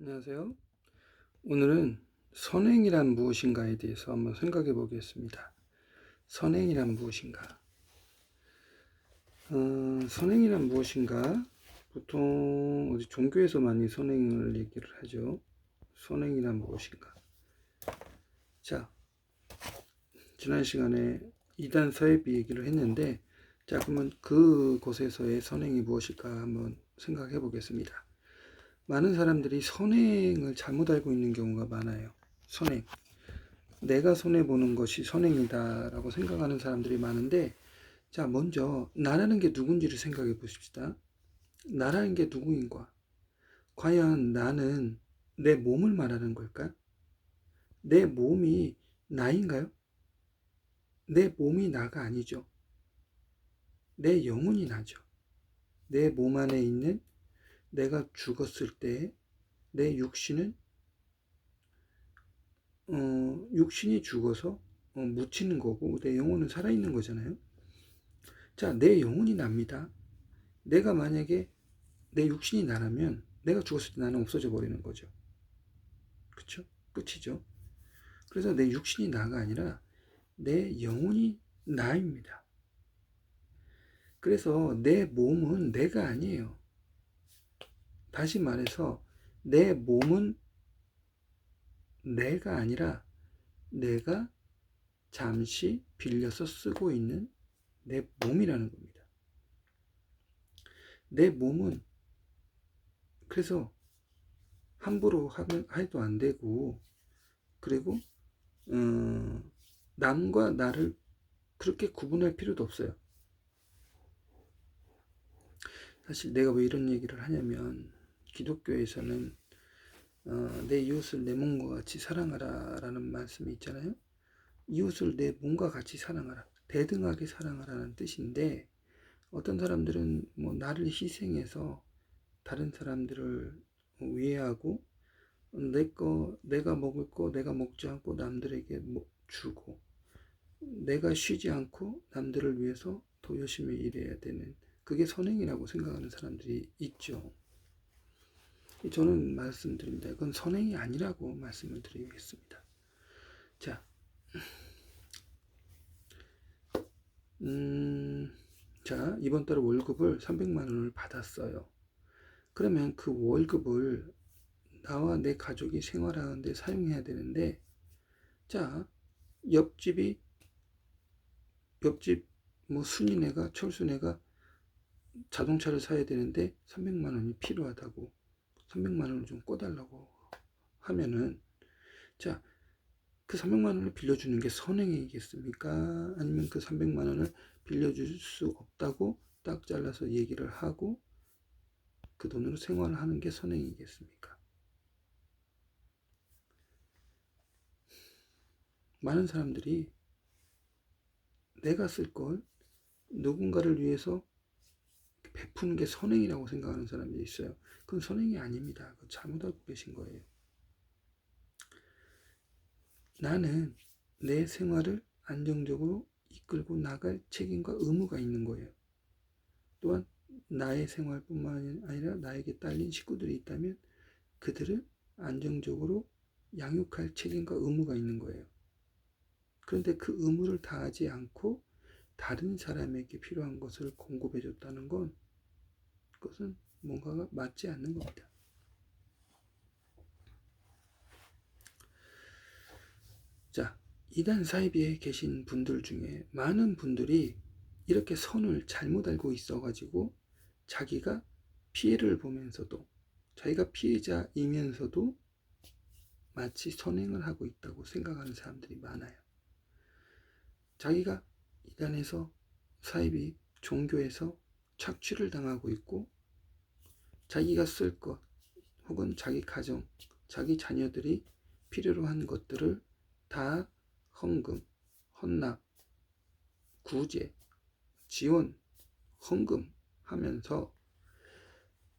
안녕하세요. 오늘은 선행이란 무엇인가에 대해서 한번 생각해 보겠습니다. 선행이란 무엇인가? 선행이란 무엇인가? 보통 어디 종교에서 많이 선행을 얘기를 하죠. 선행이란 무엇인가? 자, 지난 시간에 이단 사회비 얘기를 했는데, 자, 그러면 그곳에서의 선행이 무엇일까 한번 생각해 보겠습니다. 많은 사람들이 선행을 잘못 알고 있는 경우가 많아요. 선행. 내가 손해보는 것이 선행이다라고 생각하는 사람들이 많은데, 자, 먼저 나라는 게 누군지를 생각해 보십시다. 나라는 게 누구인가? 과연 나는 내 몸을 말하는 걸까? 내 몸이 나인가요? 내 몸이 나가 아니죠. 내 영혼이 나죠. 내 몸 안에 있는 내가 죽었을 때 내 육신은 육신이 죽어서 묻히는 거고 내 영혼은 살아있는 거잖아요. 자, 내 영혼이 납니다. 내가 만약에 내 육신이 나라면 내가 죽었을 때 나는 없어져 버리는 거죠. 그쵸? 끝이죠. 그래서 내 육신이 나가 아니라 내 영혼이 나입니다. 그래서 내 몸은 내가 아니에요. 다시 말해서 내 몸은 내가 아니라 내가 잠시 빌려서 쓰고 있는 내 몸이라는 겁니다. 내 몸은 그래서 함부로 해도 안 되고, 그리고 남과 나를 그렇게 구분할 필요도 없어요. 사실 내가 왜 이런 얘기를 하냐면, 기독교에서는 내 이웃을 내 몸과 같이 사랑하라 라는 말씀이 있잖아요. 이웃을 내 몸과 같이 사랑하라, 대등하게 사랑하라는 뜻인데, 어떤 사람들은 뭐 나를 희생해서 다른 사람들을 위해하고, 내가 먹을 거 내가 먹지 않고 남들에게 주고, 내가 쉬지 않고 남들을 위해서 더 열심히 일해야 되는, 그게 선행이라고 생각하는 사람들이 있죠. 저는 말씀드립니다. 그건 선행이 아니라고 말씀을 드리겠습니다. 자, 이번 달 월급을 300만 원을 받았어요. 그러면 그 월급을 나와 내 가족이 생활하는데 사용해야 되는데, 자, 옆집 뭐 순이네가 철수네가 자동차를 사야 되는데 300만 원이 필요하다고, 300만 원을 좀 꿔달라고 하면은, 자, 그 300만 원을 빌려주는 게 선행이겠습니까? 아니면 그 300만 원을 빌려줄 수 없다고 딱 잘라서 얘기를 하고 그 돈으로 생활을 하는 게 선행이겠습니까? 많은 사람들이 내가 쓸 걸 누군가를 위해서 베푸는 게 선행이라고 생각하는 사람들이 있어요. 그건 선행이 아닙니다. 그건 잘못 알고 계신 거예요. 나는 내 생활을 안정적으로 이끌고 나갈 책임과 의무가 있는 거예요. 또한 나의 생활뿐만 아니라 나에게 딸린 식구들이 있다면 그들을 안정적으로 양육할 책임과 의무가 있는 거예요. 그런데 그 의무를 다하지 않고 다른 사람에게 필요한 것을 공급해 줬다는 건, 그것은 뭔가가 맞지 않는 겁니다. 자, 이단 사이비에 계신 분들 중에 많은 분들이 이렇게 선을 잘못 알고 있어가지고 자기가 피해를 보면서도, 자기가 피해자이면서도 마치 선행을 하고 있다고 생각하는 사람들이 많아요. 자기가 이단에서, 사이비 종교에서 착취를 당하고 있고, 자기가 쓸 것 혹은 자기 가정, 자기 자녀들이 필요로 한 것들을 다 헌금, 헌납, 구제, 지원, 헌금 하면서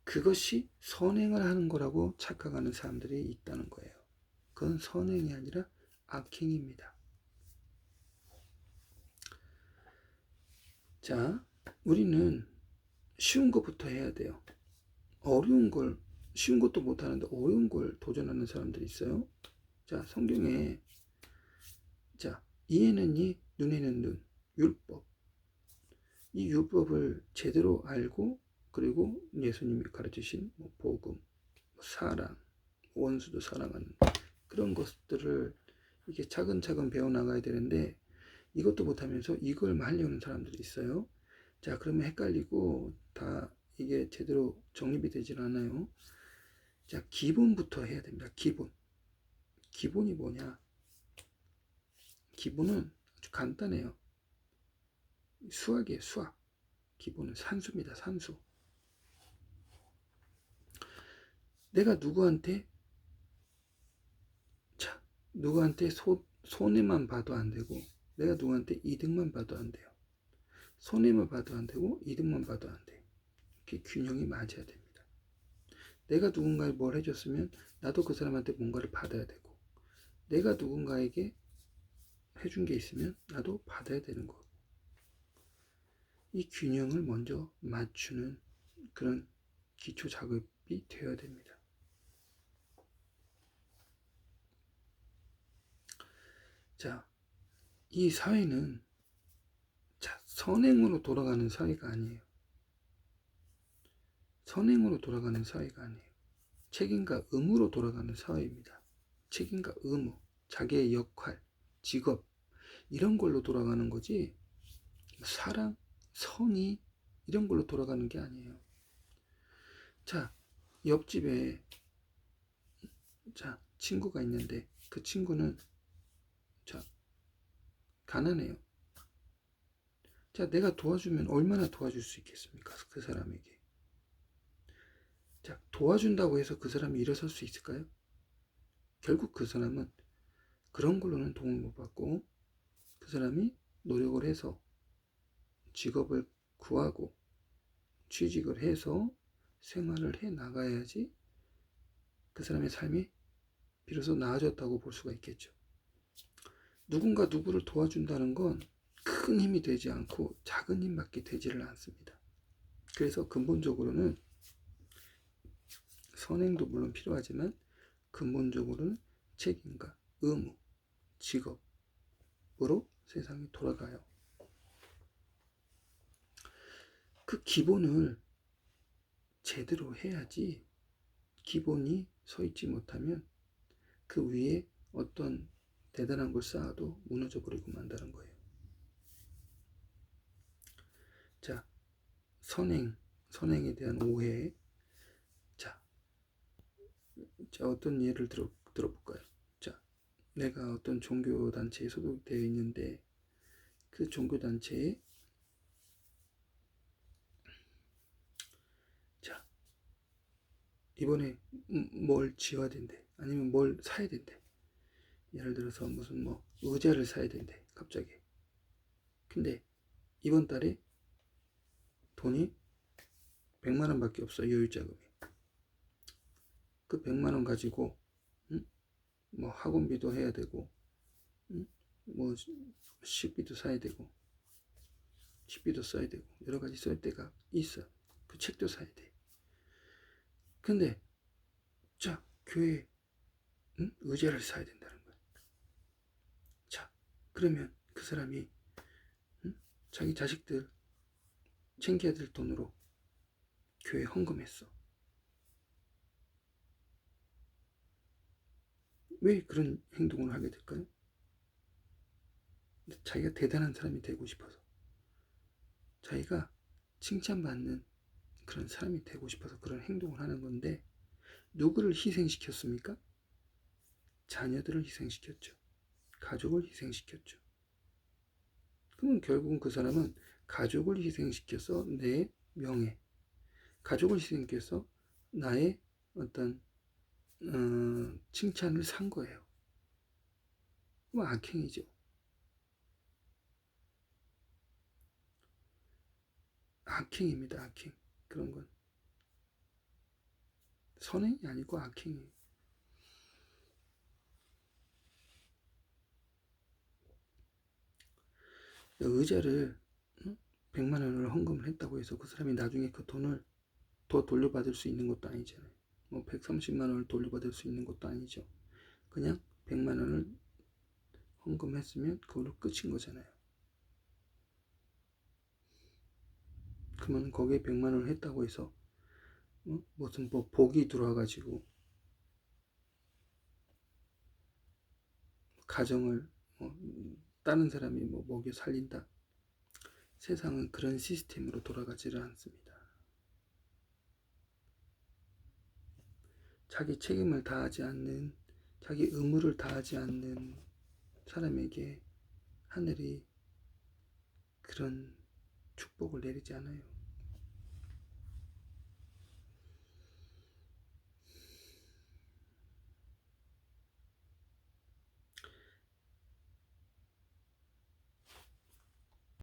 그것이 선행을 하는 거라고 착각하는 사람들이 있다는 거예요. 그건 선행이 아니라 악행입니다. 자, 우리는 쉬운 것부터 해야 돼요. 어려운 걸 쉬운 것도 못하는데 어려운 걸 도전하는 사람들이 있어요. 자, 성경에 자, 이에는 이, 눈에는 눈, 율법. 이 율법을 제대로 알고 그리고 예수님이 가르치신 복음, 사랑, 원수도 사랑하는 그런 것들을 이게 차근차근 배워나가야 되는데 이것도 못하면서 이걸 하려는 사람들이 있어요. 자, 그러면 헷갈리고 다 이게 제대로 정립이 되질 않아요. 자, 기본부터 해야 됩니다. 기본이 뭐냐? 기본은 아주 간단해요. 수학이에요, 수학. 기본은 산수입니다, 산수. 내가 누구한테 손해만 봐도 안 되고 내가 누구한테 이득만 봐도 안 돼요. 손해만 봐도 안 되고 이득만 봐도 안 돼요. 이렇게 균형이 맞아야 됩니다. 내가 누군가에 뭘 해줬으면 나도 그 사람한테 뭔가를 받아야 되고 내가 누군가에게 해준 게 있으면 나도 받아야 되는 거고 이 균형을 먼저 맞추는 그런 기초 작업이 되어야 됩니다. 자, 이 사회는 선행으로 돌아가는 사회가 아니에요. 선행으로 돌아가는 사회가 아니에요. 책임과 의무로 돌아가는 사회입니다. 책임과 의무, 자기의 역할, 직업 이런 걸로 돌아가는 거지 사랑, 선의 이런 걸로 돌아가는 게 아니에요. 자, 옆집에 친구가 있는데 그 친구는 가난해요. 자, 내가 도와주면 얼마나 도와줄 수 있겠습니까? 그 사람에게. 자, 도와준다고 해서 그 사람이 일어설 수 있을까요? 결국 그 사람은 그런 걸로는 도움을 못 받고 그 사람이 노력을 해서 직업을 구하고 취직을 해서 생활을 해 나가야지 그 사람의 삶이 비로소 나아졌다고 볼 수가 있겠죠. 누군가 누구를 도와준다는 건 큰 힘이 되지 않고 작은 힘밖에 되지를 않습니다. 그래서 근본적으로는 선행도 물론 필요하지만 근본적으로는 책임과 의무, 직업으로 세상이 돌아가요. 그 기본을 제대로 해야지 기본이 서 있지 못하면 그 위에 어떤 대단한 걸 쌓아도 무너져 버리고 만다는 거예요. 자, 선행에 대한 오해. 자, 어떤 예를 들어볼까요? 자, 내가 어떤 종교단체에 소속되어 있는데 그 종교단체에 자, 이번에 뭘 지어야 된대. 아니면 뭘 사야 된대. 예를 들어서 무슨 의자를 사야 된대. 갑자기. 근데 이번 달에 돈이 100만 원밖에 없어. 여유자금이. 그 100만 원 가지고 학원비도 해야 되고 식비도 사야 되고 식비도 써야 되고 여러 가지 쓸 데가 있어. 그 책도 사야 돼. 근데 교회에 의자를 사야 된다는 거야. 자, 그러면 그 사람이 자기 자식들 챙겨야 될 돈으로 교회 헌금했어. 왜 그런 행동을 하게 될까요? 자기가 대단한 사람이 되고 싶어서, 자기가 칭찬받는 그런 사람이 되고 싶어서 그런 행동을 하는 건데 누구를 희생시켰습니까? 자녀들을 희생시켰죠. 가족을 희생시켰죠. 그러면 결국은 그 사람은 가족을 희생시켜서 내 명예, 가족을 희생시켜서 나의 어떤 칭찬을 산 거예요. 악행이죠. 악행입니다. 악행. 그런 건 선행이 아니고 악행이에요. 의자를 100만 원을 헌금을 했다고 해서 그 사람이 나중에 그 돈을 더 돌려받을 수 있는 것도 아니잖아요. 뭐 130만 원을 돌려받을 수 있는 것도 아니죠. 그냥 100만 원을 헌금했으면 그걸로 끝인 거잖아요. 그러면 거기에 100만 원을 했다고 해서 무슨 뭐 복이 들어와가지고 가정을 다른 사람이 뭐 먹여 살린다. 세상은 그런 시스템으로 돌아가지를 않습니다. 자기 책임을 다하지 않는, 자기 의무를 다하지 않는 사람에게 하늘이 그런 축복을 내리지 않아요.